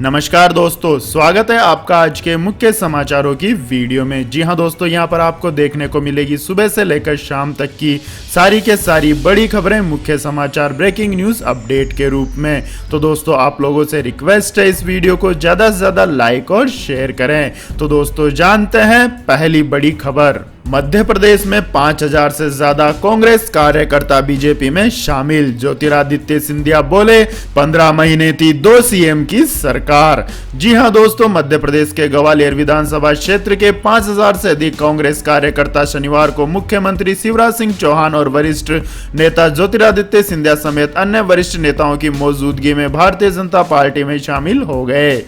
नमस्कार दोस्तों, स्वागत है आपका आज के मुख्य समाचारों की वीडियो में। जी हां दोस्तों, यहां पर आपको देखने को मिलेगी सुबह से लेकर शाम तक की सारी के सारी बड़ी खबरें, मुख्य समाचार, ब्रेकिंग न्यूज अपडेट के रूप में। तो दोस्तों, आप लोगों से रिक्वेस्ट है इस वीडियो को ज़्यादा से ज़्यादा लाइक और शेयर करें। तो दोस्तों, जानते हैं पहली बड़ी खबर। मध्य प्रदेश में 5000 से ज्यादा कांग्रेस कार्यकर्ता बीजेपी में शामिल। ज्योतिरादित्य सिंधिया बोले 15 महीने थी 2 सीएम की सरकार। जी हां दोस्तों, मध्य प्रदेश के ग्वालियर विधानसभा क्षेत्र के 5000 से अधिक कांग्रेस कार्यकर्ता शनिवार को मुख्यमंत्री शिवराज सिंह चौहान और वरिष्ठ नेता ज्योतिरादित्य सिंधिया समेत अन्य वरिष्ठ नेताओं की मौजूदगी में भारतीय जनता पार्टी में शामिल हो गए।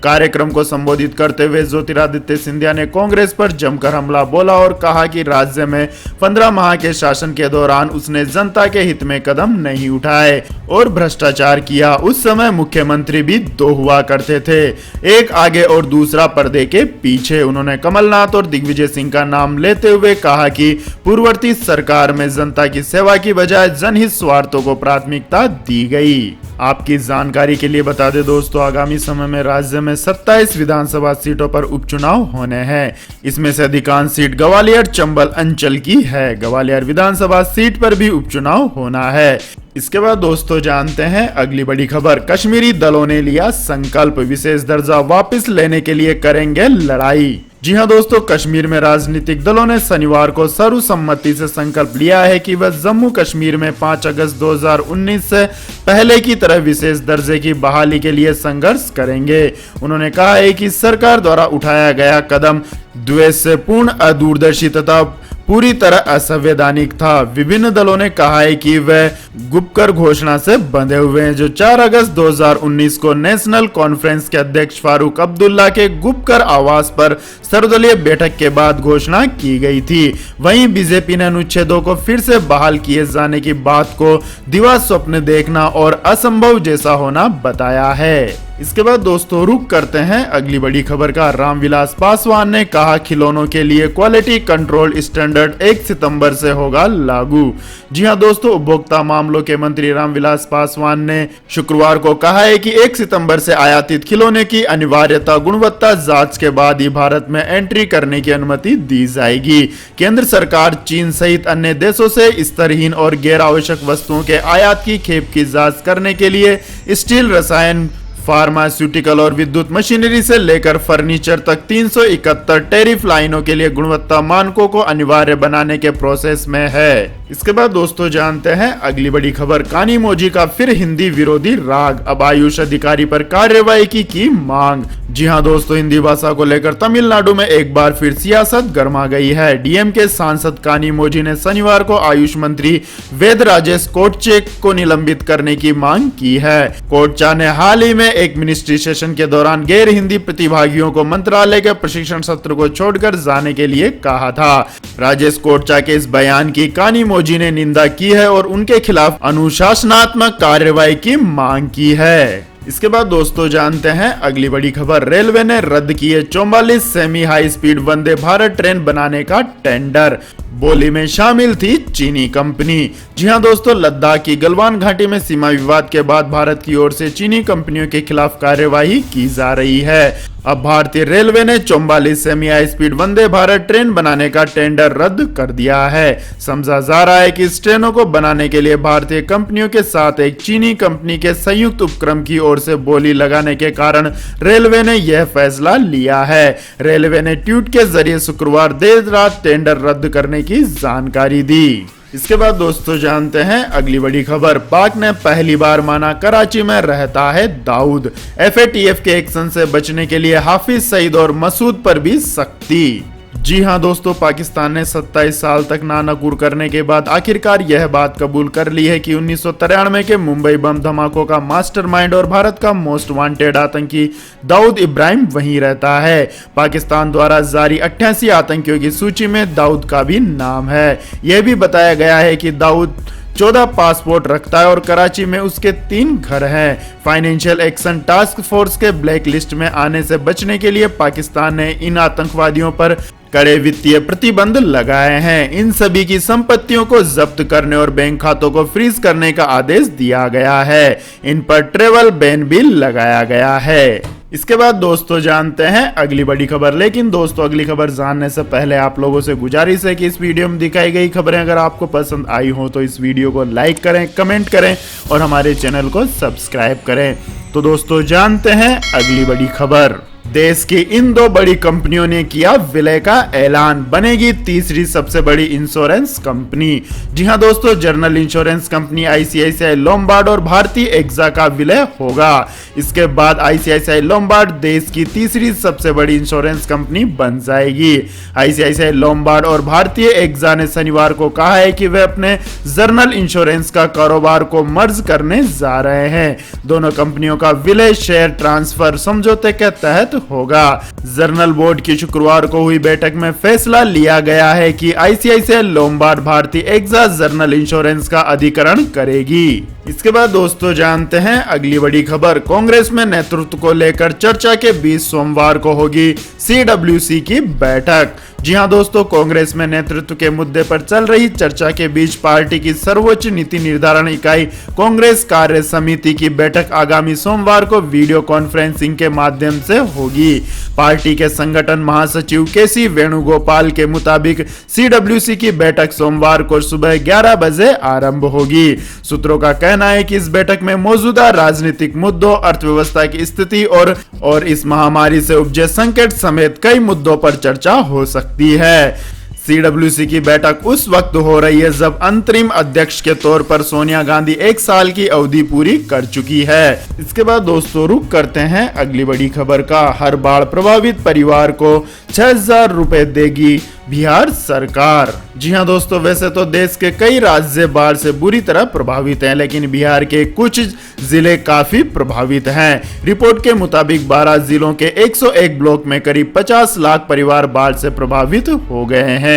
कार्यक्रम को संबोधित करते हुए ज्योतिरादित्य सिंधिया ने कांग्रेस पर जमकर हमला बोला और कहा कि राज्य में 15 माह के शासन के दौरान उसने जनता के हित में कदम नहीं उठाए और भ्रष्टाचार किया। उस समय मुख्यमंत्री भी 2 हुआ करते थे, एक आगे और दूसरा पर्दे के पीछे। उन्होंने कमलनाथ और दिग्विजय सिंह का नाम लेते हुए कहा कि पूर्ववर्ती सरकार में जनता की सेवा की बजाय जनहित स्वार्थों को प्राथमिकता दी गई। आपकी जानकारी के लिए बता दें दोस्तों, आगामी समय में राज्य में 27 विधानसभा सीटों पर उपचुनाव होने हैं। इसमें से अधिकांश सीट ग्वालियर चंबल अंचल की है। ग्वालियर विधानसभा सीट पर भी उपचुनाव होना है। इसके बाद दोस्तों, जानते हैं अगली बड़ी खबर। कश्मीरी दलों ने लिया संकल्प, विशेष दर्जा वापस लेने के लिए करेंगे लड़ाई। जी हां दोस्तों, कश्मीर में राजनीतिक दलों ने शनिवार को सर्वसम्मति से संकल्प लिया है कि वह जम्मू कश्मीर में 5 अगस्त 2019 से पहले की तरह विशेष दर्जे की बहाली के लिए संघर्ष करेंगे। उन्होंने कहा है कि सरकार द्वारा उठाया गया कदम द्वेषपूर्ण, अदूरदर्शी तथा पूरी तरह असंवैधानिक था। विभिन्न दलों ने कहा है कि वे गुपकर घोषणा से बंधे हुए हैं, जो 4 अगस्त 2019 को नेशनल कॉन्फ्रेंस के अध्यक्ष फारूक अब्दुल्ला के गुपकर आवास पर सर्वदलीय बैठक के बाद घोषणा की गई थी। वहीं बीजेपी ने अनुच्छेदों को फिर से बहाल किए जाने की बात को दिवा स्वप्न देखना और असंभव जैसा होना बताया है। इसके बाद दोस्तों, रुक करते हैं अगली बड़ी खबर का। रामविलास पासवान ने कहा खिलौनों के लिए क्वालिटी कंट्रोल स्टैंडर्ड 1 सितंबर से होगा लागू। जी हां दोस्तों, उपभोक्ता मामलों के मंत्री रामविलास पासवान ने शुक्रवार को कहा है कि 1 सितंबर से आयातित खिलौने की अनिवार्यता गुणवत्ता जांच के बाद ही भारत में एंट्री करने की अनुमति दी जाएगी। केंद्र सरकार चीन सहित अन्य देशों से स्तरहीन और गैर आवश्यक वस्तुओं के आयात की खेप की जांच करने के लिए स्टील, रसायन, फार्मास्यूटिकल और विद्युत मशीनरी से लेकर फर्नीचर तक 371 टैरिफ लाइनों के लिए गुणवत्ता मानकों को अनिवार्य बनाने के प्रोसेस में है। इसके बाद दोस्तों, जानते हैं अगली बड़ी खबर। कानीमोजी का फिर हिंदी विरोधी राग, अब आयुष अधिकारी पर कार्रवाई की मांग। जी हां दोस्तों, हिंदी भाषा को लेकर तमिलनाडु में एक बार फिर सियासत गर्मा गई है। डीएमके सांसद कानीमोजी ने शनिवार को आयुष मंत्री वेद राजेश कोटचे को निलंबित करने की मांग की है। कोटचा ने हाल ही में एक मिनिस्ट्री सेशन के दौरान गैर हिंदी प्रतिभागियों को मंत्रालय के प्रशिक्षण सत्र को छोड़कर जाने के लिए कहा था। राजेश कोटचा के इस बयान की कानीमोजी ने निंदा की है और उनके खिलाफ अनुशासनात्मक कार्रवाई की मांग की है। इसके बाद दोस्तों, जानते हैं अगली बड़ी खबर। रेलवे ने रद्द किए 44 semi high speed Vande Bharat train बनाने का टेंडर। बोली में शामिल थी चीनी कंपनी। जी हां दोस्तों, लद्दाख की गलवान घाटी में सीमा विवाद के बाद भारत की ओर से चीनी कंपनियों के खिलाफ कार्यवाही की जा रही है। अब भारतीय रेलवे ने 44 semi high speed Vande Bharat train बनाने का टेंडर रद्द कर दिया है। समझा जा रहा है कि इस ट्रेनों को बनाने के लिए भारतीय कंपनियों के साथ एक चीनी कंपनी के संयुक्त उपक्रम की ओर से बोली लगाने के कारण रेलवे ने यह फैसला लिया है। रेलवे ने ट्वीट के जरिए शुक्रवार देर रात टेंडर रद्द करने की जानकारी दी। इसके बाद दोस्तों, जानते हैं अगली बड़ी खबर। पाक ने पहली बार माना कराची में रहता है दाऊद। एफएटीएफ के एक्शन से बचने के लिए हाफिज सईद और मसूद पर भी सख्ती। जी हां दोस्तों, पाकिस्तान ने 27 साल तक नानकुर करने के बाद आखिरकार यह बात कबूल कर ली है कि 1993 के मुंबई बम धमाकों का मास्टरमाइंड और भारत का मोस्ट वांटेड आतंकी दाऊद इब्राहिम वहीं रहता है। पाकिस्तान द्वारा जारी 88 आतंकियों की सूची में दाऊद का भी नाम है। यह भी बताया गया है कि दाऊद 14 पासपोर्ट रखता है और कराची में उसके 3 घर हैं। फाइनेंशियल एक्शन टास्क फोर्स के ब्लैक लिस्ट में आने से बचने के लिए पाकिस्तान ने इन आतंकवादियों पर कड़े वित्तीय प्रतिबंध लगाए हैं। इन सभी की संपत्तियों को जब्त करने और बैंक खातों को फ्रीज करने का आदेश दिया गया है। इन पर ट्रेवल बैन भी लगाया गया है। इसके बाद दोस्तों जानते हैं अगली बड़ी खबर। लेकिन दोस्तों अगली खबर जानने से पहले आप लोगों से गुजारिश है कि इस वीडियो में दिखाई गई खबरें अगर आपको पसंद आई हो तो इस वीडियो को लाइक करें, कमेंट करें और हमारे चैनल को सब्सक्राइब करें। तो दोस्तों जानते हैं अगली बड़ी खबर। देश की इन दो बड़ी कंपनियों ने किया विलय का ऐलान, बनेगी तीसरी सबसे बड़ी इंश्योरेंस कंपनी। जी हां दोस्तों, general insurance company ICICI Lombard और भारतीय एक्सा का विलय होगा। इसके बाद आईसीआईसीआई लोम्बार्ड देश की तीसरी सबसे बड़ी इंश्योरेंस कंपनी बन जाएगी। आईसीआईसीआई लोम्बार्ड और भारतीय एक्सा ने शनिवार को कहा है कि वे अपने जनरल इंश्योरेंस का कारोबार को मर्ज करने जा रहे हैं। दोनों कंपनियों का विलय शेयर ट्रांसफर समझौते के तहत होगा। जनरल बोर्ड की शुक्रवार को हुई बैठक में फैसला लिया गया है कि आईसीआईसीआई लोम्बार्ड भारतीय एक्सा जनरल इंश्योरेंस का अधिग्रहण करेगी। इसके बाद दोस्तों जानते हैं अगली बड़ी खबर। कांग्रेस में नेतृत्व को लेकर चर्चा के बीच सोमवार को होगी सीडब्ल्यूसी की बैठक। जी हां दोस्तों, कांग्रेस में नेतृत्व के मुद्दे पर चल रही चर्चा के बीच पार्टी की सर्वोच्च नीति निर्धारण इकाई कांग्रेस कार्य समिति की बैठक आगामी सोमवार को वीडियो कॉन्फ्रेंसिंग के माध्यम से होगी। पार्टी के संगठन महासचिव केसी वेणुगोपाल के मुताबिक सीडब्ल्यूसी की बैठक सोमवार को सुबह 11 बजे आरंभ होगी। सूत्रों का कहना है कि इस बैठक में मौजूदा राजनीतिक मुद्दों, अर्थव्यवस्था की स्थिति और इस महामारी से उपजे संकट समेत कई मुद्दों पर चर्चा हो सकती है। सीडब्ल्यूसी की बैठक उस वक्त हो रही है जब अंतरिम अध्यक्ष के तौर पर सोनिया गांधी 1 साल की अवधि पूरी कर चुकी है। इसके बाद दोस्तों रुक करते हैं अगली बड़ी खबर का। हर बाढ़ प्रभावित परिवार को 6,000 रुपए देगी बिहार सरकार। जी हां दोस्तों, वैसे तो देश के कई राज्य बाढ़ से बुरी तरह प्रभावित हैं, लेकिन बिहार के कुछ जिले काफी प्रभावित हैं। रिपोर्ट के मुताबिक 12 जिलों के 101 ब्लॉक में करीब 50 लाख परिवार बाढ़ से प्रभावित हो गए हैं।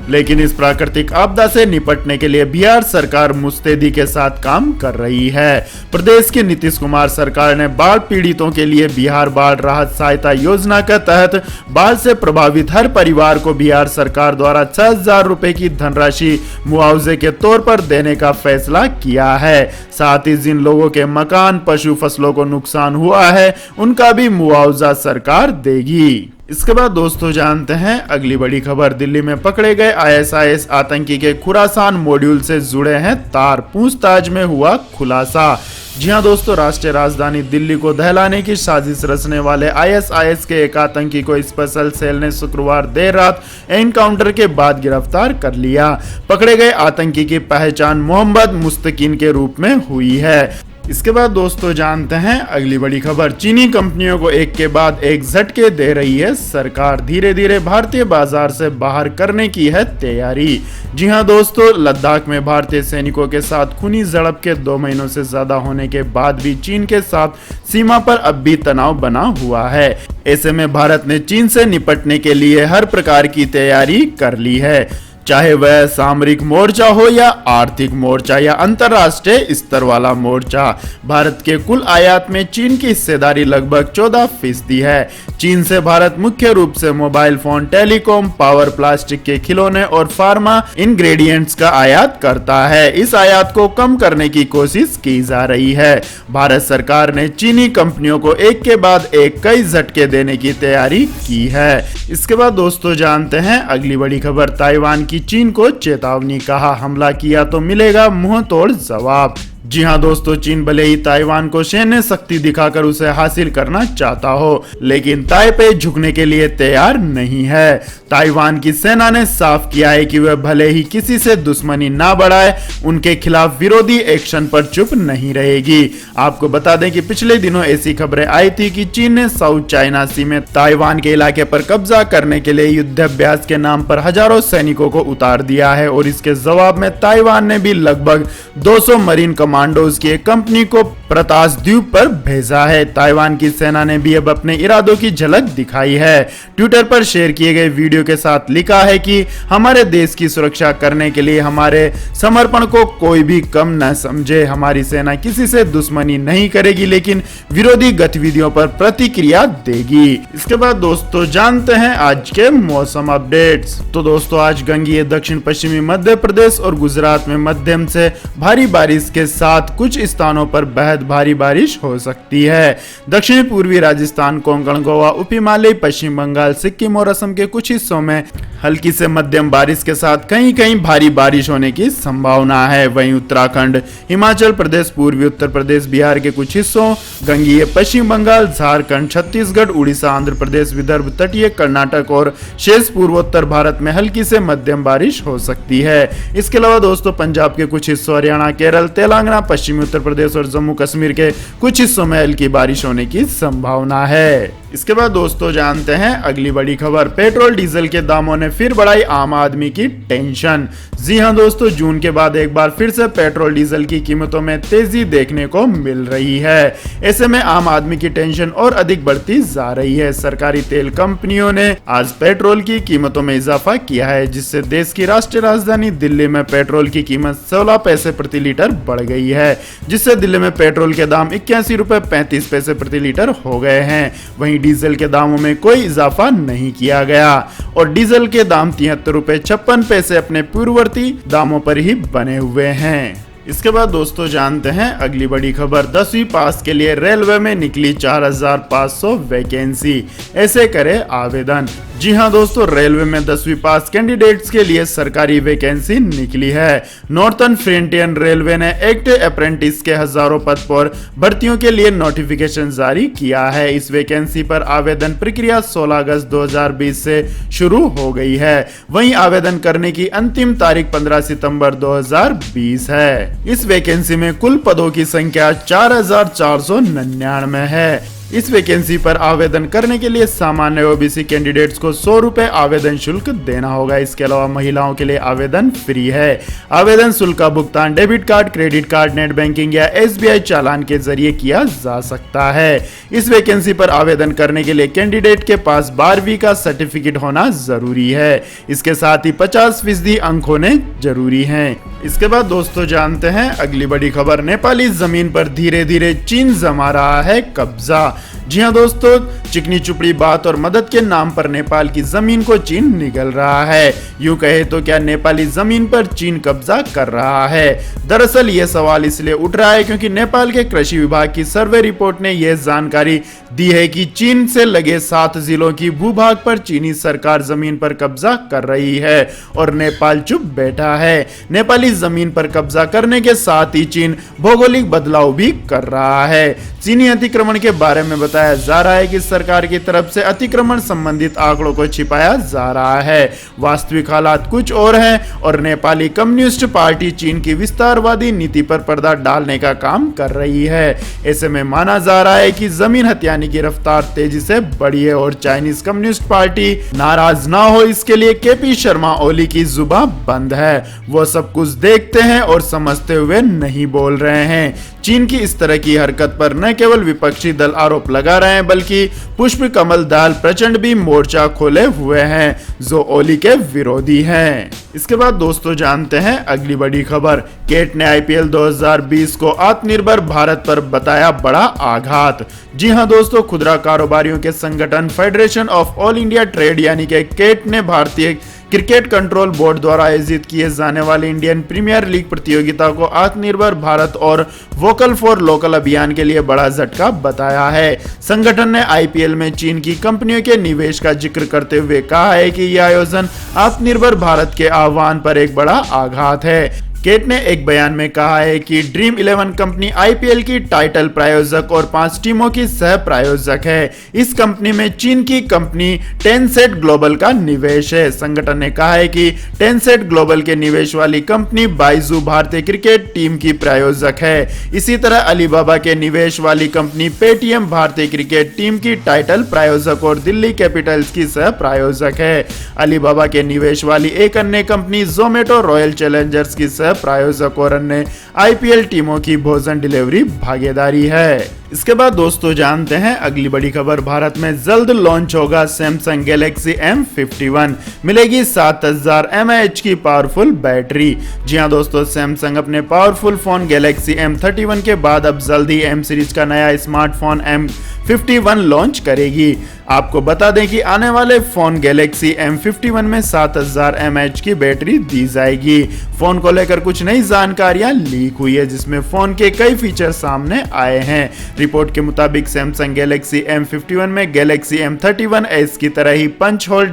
लेकिन इस प्राकृतिक आपदा से निपटने के लिए बिहार सरकार मुस्तैदी के साथ काम कर रही है। प्रदेश की नीतीश कुमार सरकार ने बाढ़ पीड़ितों के लिए बिहार बाढ़ राहत सहायता योजना के तहत बाढ़ से प्रभावित हर परिवार को बिहार सरकार द्वारा 6,000 रुपए की धनराशि मुआवजे के तौर पर देने का फैसला किया है। साथ ही जिन लोगों के मकान, पशु, फसलों को नुकसान हुआ है उनका भी मुआवजा सरकार देगी। इसके बाद दोस्तों जानते हैं अगली बड़ी खबर। दिल्ली में पकड़े गए आईएसआईएस आतंकी के खुरासान मॉड्यूल से जुड़े हैं तार, पूछताछ में हुआ खुलासा। जी हां दोस्तों, राष्ट्रीय राजधानी दिल्ली को दहलाने की साजिश रचने वाले आईएसआईएस के एक आतंकी को स्पेशल सेल ने शुक्रवार देर रात एनकाउंटर के बाद गिरफ्तार कर लिया। पकड़े गए आतंकी की पहचान मोहम्मद मुस्तकीन के रूप में हुई है। इसके बाद दोस्तों जानते हैं अगली बड़ी खबर। चीनी कंपनियों को एक के बाद एक झटके दे रही है सरकार, धीरे धीरे भारतीय बाजार से बाहर करने की है तैयारी। जी हां दोस्तों, लद्दाख में भारतीय सैनिकों के साथ खूनी झड़प के 2 महीनों से ज्यादा होने के बाद भी चीन के साथ सीमा पर अब भी तनाव बना हुआ है। ऐसे में भारत ने चीन से निपटने के लिए हर प्रकार की तैयारी कर ली है, चाहे वह सामरिक मोर्चा हो या आर्थिक मोर्चा या अंतरराष्ट्रीय स्तर वाला मोर्चा। भारत के कुल आयात में चीन की हिस्सेदारी लगभग 14% है। चीन से भारत मुख्य रूप से mobile phone, telecom, power, plastic के खिलौने और फार्मा इंग्रेडिएंट्स का आयात करता है। इस आयात को कम करने की कोशिश की जा रही है। भारत सरकार ने चीनी कंपनियों को एक के बाद एक कई झटके देने की तैयारी की है। इसके बाद दोस्तों जानते हैं अगली बड़ी खबर। ताइवान की चीन को चेतावनी, कहा हमला किया तो मिलेगा मुंह तोड़ जवाब। जी हां दोस्तों, चीन भले ही ताइवान को सैन्य शक्ति दिखाकर उसे हासिल करना चाहता हो, लेकिन ताइपे झुकने के लिए तैयार नहीं है। ताइवान की सेना ने साफ किया है कि वह भले ही किसी से दुश्मनी ना बढ़ाए, उनके खिलाफ विरोधी एक्शन पर चुप नहीं रहेगी। आपको बता दें कि पिछले दिनों ऐसी खबरें आई थी कि चीन ने साउथ चाइना सी में ताइवान के इलाके पर कब्जा करने के लिए युद्धाभ्यास के नाम पर हजारों सैनिकों को उतार दिया है, और इसके जवाब में ताइवान ने भी लगभग 200 मरीन कमांडोज की एक कंपनी को प्रतास द्वीप पर भेजा है। ताइवान की सेना ने भी अब अपने इरादों की झलक दिखाई है। ट्विटर पर शेयर किए गए वीडियो के साथ लिखा है कि हमारे देश की सुरक्षा करने के लिए हमारे समर्पण को कोई भी कम न समझे। हमारी सेना किसी से दुश्मनी नहीं करेगी, लेकिन विरोधी गतिविधियों पर प्रतिक्रिया देगी। इसके बाद दोस्तों जानते हैं आज के मौसम अपडेट्स। तो दोस्तों आज गंगीय दक्षिण पश्चिमी मध्य प्रदेश और गुजरात में मध्यम से भारी बारिश के साथ साथ कुछ स्थानों पर बेहद भारी बारिश हो सकती है। दक्षिण पूर्वी राजस्थान, कोंकण, गोवा, उप हिमालय, पश्चिम बंगाल, सिक्किम और असम के कुछ हिस्सों में हल्की से मध्यम बारिश के साथ कहीं कहीं भारी बारिश होने की संभावना है। वहीं उत्तराखंड, हिमाचल प्रदेश, पूर्वी उत्तर प्रदेश, बिहार के कुछ हिस्सों, गंगीय पश्चिम बंगाल, झारखंड, छत्तीसगढ़, उड़ीसा, आंध्र प्रदेश, विदर्भ, तटीय कर्नाटक और शेष पूर्वोत्तर भारत में हल्की से मध्यम बारिश हो सकती है। इसके अलावा दोस्तों पंजाब के कुछ हिस्सों, हरियाणा, केरल, तेलंगाना, पश्चिमी उत्तर प्रदेश और जम्मू कश्मीर के कुछ हिस्सों में हल्की बारिश होने की संभावना है। इसके बाद दोस्तों जानते हैं अगली बड़ी खबर। पेट्रोल डीजल के दामों ने फिर बढ़ाई आम आदमी की टेंशन। जी हां दोस्तों, जून के बाद एक बार फिर से पेट्रोल डीजल की कीमतों में तेजी देखने को मिल रही है। ऐसे में आम आदमी की टेंशन और अधिक बढ़ती जा रही है। सरकारी तेल कंपनियों ने आज पेट्रोल की कीमतों में इजाफा किया है, जिससे देश की राष्ट्रीय राजधानी दिल्ली में पेट्रोल की कीमत 16 पैसे प्रति लीटर बढ़ गई है, जिससे दिल्ली में पेट्रोल के दाम 81 रुपए 35 पैसे प्रति लीटर हो गए हैं। वहीं डीजल के दामों में कोई इजाफा नहीं किया गया और डीजल के दाम 73 रुपए 56 पैसे अपने पूर्ववर्ती दामों पर ही बने हुए हैं। इसके बाद दोस्तों जानते हैं अगली बड़ी खबर। 10वीं पास के लिए रेलवे में निकली 4500 वैकेंसी, ऐसे करे आवेदन। जी हां दोस्तों, रेलवे में 10वीं पास कैंडिडेट्स के लिए सरकारी वैकेंसी निकली है। नॉर्थर्न फ्रंटियर रेलवे ने एक्ट अप्रेंटिस के हजारों पद पर भर्तियों के लिए नोटिफिकेशन जारी किया है। इस वैकेंसी पर आवेदन प्रक्रिया 16 अगस्त 2020 से शुरू हो गई है। वहीं आवेदन करने की अंतिम तारीख 15 सितंबर 2020 है। इस वैकेंसी में कुल पदों की संख्या 4499 है। इस वैकेंसी पर आवेदन करने के लिए सामान्य ओबीसी कैंडिडेट्स को 100 रुपए आवेदन शुल्क देना होगा। इसके अलावा महिलाओं के लिए आवेदन फ्री है। आवेदन शुल्क का भुगतान debit card, credit card, net banking या SBI चालान के जरिए किया जा सकता है। इस वैकेंसी पर आवेदन करने के लिए कैंडिडेट के पास 12वीं का सर्टिफिकेट होना जरूरी है। इसके साथ ही 50% अंक होने जरूरी हैं। इसके बाद दोस्तों जानते हैं अगली बड़ी खबर। नेपाली जमीन पर धीरे धीरे चीन जमा रहा है कब्जा। जी हां दोस्तों, चिकनी चुपड़ी बात और मदद के नाम पर नेपाल की जमीन को चीन निगल रहा है। यूं कहे तो क्या नेपाली जमीन पर चीन कब्जा कर रहा है? दरअसल यह सवाल इसलिए उठ रहा है क्योंकि नेपाल के कृषि विभाग की सर्वे रिपोर्ट ने यह जानकारी दी है कि चीन से लगे 7 जिलों की भूभाग पर चीनी सरकार जमीन पर कब्जा कर रही है और नेपाल चुप बैठा है। नेपाली जमीन पर कब्जा करने के साथ ही चीन भौगोलिक बदलाव भी कर रहा है। चीनी अतिक्रमण के बारे में बताया जा रहा है कि सरकार की तरफ से अतिक्रमण संबंधित आंकड़ों को छिपाया जा रहा है। वास्तविक हालात कुछ और हैं और नेपाली कम्युनिस्ट पार्टी चीन की विस्तारवादी नीति पर पर्दा डालने का काम कर रही है। ऐसे में माना जा रहा है कि जमीन हथियाने की रफ्तार तेजी से बढ़ी है और चाइनीज कम्युनिस्ट पार्टी नाराज ना हो इसके लिए केपी शर्मा ओली की जुबान बंद है। वो सब कुछ देखते हैं और समझते हुए नहीं बोल रहे हैं। चीन की इस तरह की हरकत पर न केवल विपक्षी दल आरोप लगा रहे हैं बल्कि पुष्प कमल दाल प्रचंड भी मोर्चा खोले हुए हैं जो ओली के विरोधी हैं। इसके बाद दोस्तों जानते हैं अगली बड़ी खबर। केट ने IPL 2020 को आत्मनिर्भर भारत पर बताया बड़ा आघात। जी हां दोस्तों, खुदरा कारोबारियों के संगठन federation of all India trade यानी कि केट ने भारतीय क्रिकेट कंट्रोल बोर्ड द्वारा आयोजित किए जाने वाले इंडियन प्रीमियर लीग प्रतियोगिता को आत्मनिर्भर भारत और वोकल फॉर लोकल अभियान के लिए बड़ा झटका बताया है। संगठन ने IPL में चीन की कंपनियों के निवेश का जिक्र करते हुए कहा है कि यह आयोजन आत्मनिर्भर भारत के आह्वान पर एक बड़ा आघात है। केट ने एक बयान में कहा है कि ड्रीम 11 कंपनी IPL की टाइटल प्रायोजक और 5 टीमों की सह प्रायोजक है। इस कंपनी में चीन की कंपनी टेंसेट ग्लोबल का निवेश है। संगठन ने कहा है कि टेंसेट ग्लोबल के निवेश वाली कंपनी बाइजू भारतीय क्रिकेट टीम की प्रायोजक है। इसी तरह अलीबाबा के निवेश वाली कंपनी पेटीएम भारतीय क्रिकेट टीम की टाइटल प्रायोजक और दिल्ली कैपिटल्स की सह प्रायोजक है। अलीबाबा के निवेश वाली एक अन्य कंपनी जोमेटो रॉयल चैलेंजर्स की सह प्रायोजक और अन्य IPL टीमों की भोजन डिलीवरी भागीदारी है। इसके बाद दोस्तों जानते हैं अगली बड़ी खबर। भारत में जल्द लॉन्च होगा सैमसंग गैलेक्सी M51, मिलेगी 7000 mAh की पावरफुल बैटरी। जी हां दोस्तों, सैमसंग अपने पावरफुल फोन गैलेक्सी M31 के बाद अब जल्द ही M सीरीज का नया स्मार्टफोन M51 लॉन्च करेगी। आपको बता दें कि आने वाले फोन गैलेक्सी M51 में 7000 mAh की बैटरी दी जाएगी। फोन को लेकर कुछ नई जानकारियां लीक हुई है, जिसमें फोन के कई फीचर सामने आए हैं। रिपोर्ट के मुताबिक सैमसंग गैलेक्सी M51 में गैलेक्सी M31s की तरह ही पंच होल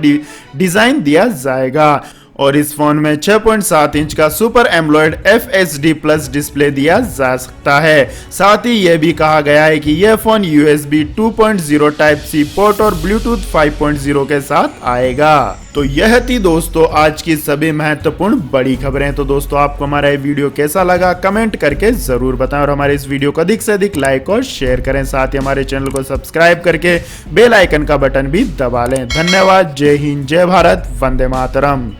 डिजाइन दिया जाएगा और इस फोन में 6.7 इंच का super AMOLED FHD plus display दिया जा सकता है। साथ ही यह भी कहा गया है कि यह फोन USB 2.0 Type-C पोर्ट और Bluetooth 5.0 के साथ आएगा। तो यह थी दोस्तों आज की सभी महत्वपूर्ण बड़ी खबरें। तो दोस्तों आपको हमारा ये वीडियो कैसा लगा कमेंट करके जरूर बताएं और हमारे इस वीडियो को अधिक से अधिक लाइक और शेयर करें। साथ ही हमारे चैनल को सब्सक्राइब करके बेल आइकन का बटन भी दबा लें। धन्यवाद। जय हिंद, जय भारत, वंदे मातरम।